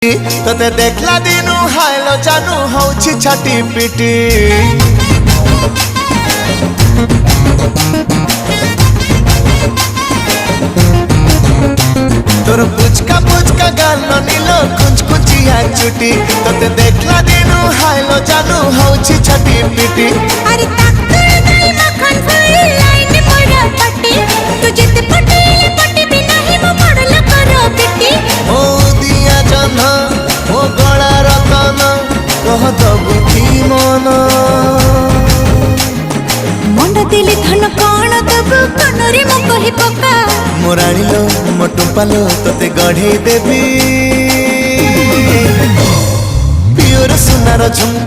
तते देखला दिनु हायलो जानू हौछि छाटी पिटी तोर पुचका पुचका गाल नीलो कुछ कुचिया चुटी तते देखला दिनु हायलो जानू हौछि छाटी पिटी अरे ताकर गई मखन फुल लाइन मोरा पट्टी तू जित पटेल पट्टी बिना ही वो मॉडल करो पिटी ओ दिया जन्ह ओ गला रतन कह दबु की मन मंड दिली धन कौन दबु कनरे मो कहि पका मोराणीलो मोटुपालो तते गढ़े देवी पियोर सुनार झुमका